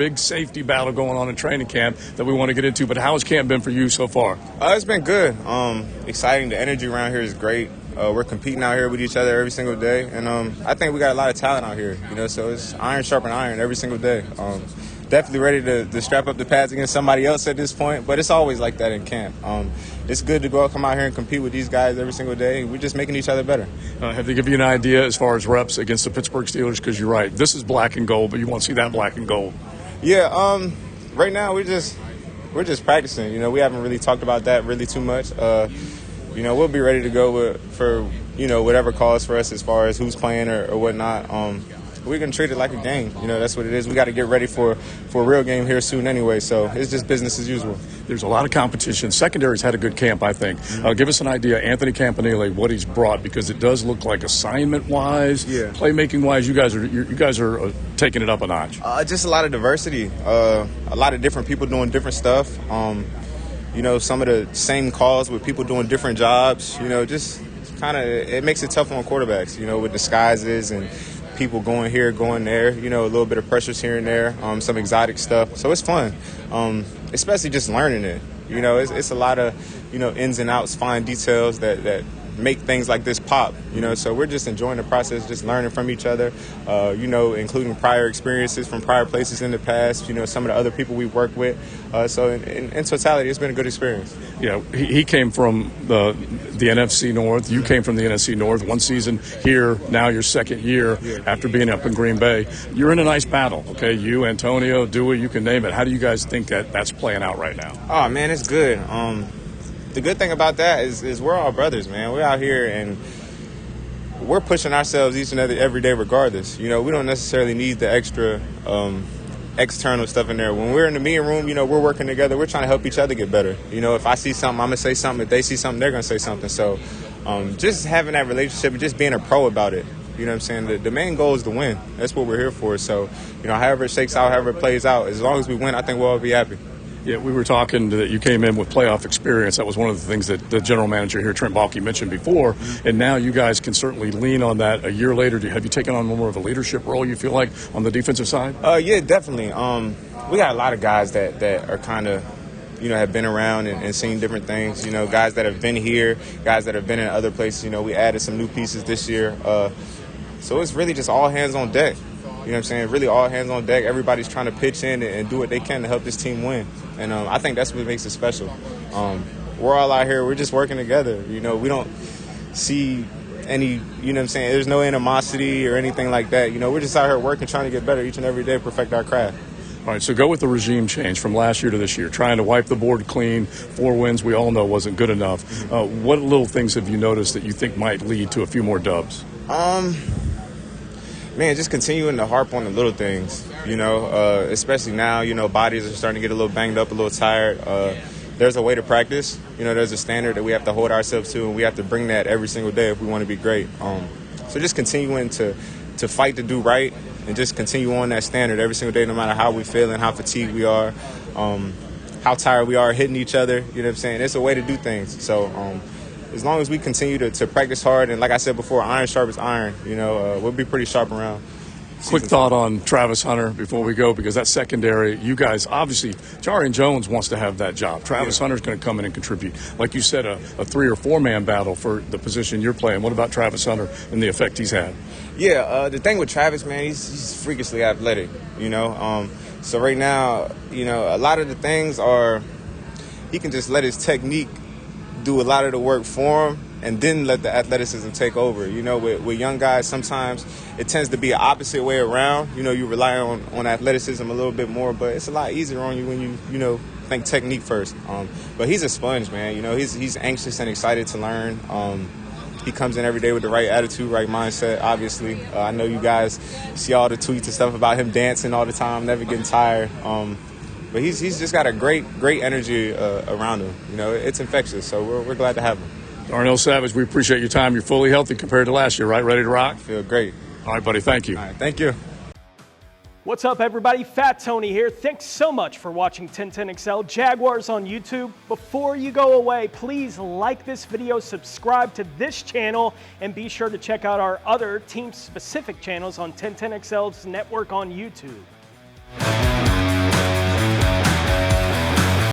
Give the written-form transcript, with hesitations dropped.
Big safety battle going on in training camp that we want to get into, but how has camp been for you so far? It's been good. Exciting. The energy around here is great. We're competing out here with each other every single day, and I think we got a lot of talent out here. So it's iron sharpen iron every single day. Definitely ready to strap up the pads against somebody else at this point, but it's always like that in camp. It's good to come out here and compete with these guys every single day. We're just making each other better. Have they given you an idea as far as reps against the Pittsburgh Steelers? Because you're right, this is black and gold, but you want to see that black and gold. Yeah, right now we're just practicing. We haven't really talked about that really too much. We'll be ready to go for whatever calls for us as far as who's playing or whatnot. We're going to treat it like a game. That's what it is. We got to get ready for a real game here soon anyway, so it's just business as usual. There's a lot of competition. Secondary's had a good camp, I think. Give us an idea, Anthony Campanile, what he's brought, because it does look like assignment-wise, playmaking-wise, you guys are taking it up a notch. Just a lot of diversity, a lot of different people doing different stuff. Some of the same calls with people doing different jobs. Just kind of it makes it tough on quarterbacks. With disguises and people going here, going there, a little bit of pressures here and there, some exotic stuff. So it's fun, especially just learning it. It's a lot of, ins and outs, fine details that make things like this pop, So we're just enjoying the process, just learning from each other, including prior experiences from prior places in the past, some of the other people we work with. So in totality, it's been a good experience. Yeah, he came from the NFC North. You came from the NFC North. One season here, now your second year after being up in Green Bay. You're in a nice battle, okay? You, Antonio, Dewey, you can name it. How do you guys think that's playing out right now? Oh, man, it's good. The good thing about that is we're all brothers, man. We're out here and we're pushing ourselves each and every day regardless. We don't necessarily need the extra external stuff in there. When we're in the meeting room, we're working together. We're trying to help each other get better. If I see something, I'm going to say something. If they see something, they're going to say something. So just having that relationship and just being a pro about it. You know what I'm saying? The main goal is to win. That's what we're here for. So, however it shakes out, however it plays out, as long as we win, I think we'll all be happy. Yeah, we were talking that you came in with playoff experience. That was one of the things that the general manager here, Trent Baalke, mentioned before. And now you guys can certainly lean on that a year later. Have you taken on more of a leadership role, you feel like, on the defensive side? Yeah, definitely. We got a lot of guys that are kind of, have been around and seen different things. Guys that have been here, guys that have been in other places. We added some new pieces this year. So it's really just all hands on deck. You know what I'm saying? Really all hands on deck. Everybody's trying to pitch in and do what they can to help this team win. And I think that's what makes it special. We're all out here. We're just working together. We don't see any, what I'm saying? There's no animosity or anything like that. We're just out here working, trying to get better each and every day, perfect our craft. All right, so go with the regime change from last year to this year, trying to wipe the board clean. 4 wins, we all know, wasn't good enough. What little things have you noticed that you think might lead to a few more dubs? Man, just continuing to harp on the little things, especially now, bodies are starting to get a little banged up, a little tired. There's a way to practice. There's a standard that we have to hold ourselves to, and we have to bring that every single day if we want to be great. So just continuing to fight to do right and just continue on that standard every single day, no matter how we feel and how fatigued we are, how tired we are, hitting each other. You know what I'm saying? It's a way to do things. So as long as we continue to practice hard, and like I said before, iron sharp as iron, we'll be pretty sharp around. Quick thought on Travis Hunter before we go, because that secondary, you guys, obviously, Jarian Jones wants to have that job. Travis Hunter's going to come in and contribute. Like you said, a 3 or 4 man battle for the position you're playing. What about Travis Hunter and the effect he's had? Yeah, the thing with Travis, man, he's freakishly athletic, So right now, a lot of the things are he can just let his technique do a lot of the work for him and then let the athleticism take over. With young guys, sometimes it tends to be an opposite way around. You rely on athleticism a little bit more, but it's a lot easier on you when you think technique first. But he's a sponge, man. He's anxious and excited to learn. He comes in every day with the right attitude, right mindset, obviously. I know you guys see all the tweets and stuff about him dancing all the time, never getting tired. But he's just got a great energy around him. It's infectious, so we're glad to have him. Darnell Savage, we appreciate your time. You're fully healthy compared to last year, right? Ready to rock? I feel great. All right, buddy. Thank you. All right, thank you. What's up, everybody? Fat Tony here. Thanks so much for watching 1010XL Jaguars on YouTube. Before you go away, please like this video, subscribe to this channel, and be sure to check out our other team-specific channels on 1010XL's network on YouTube.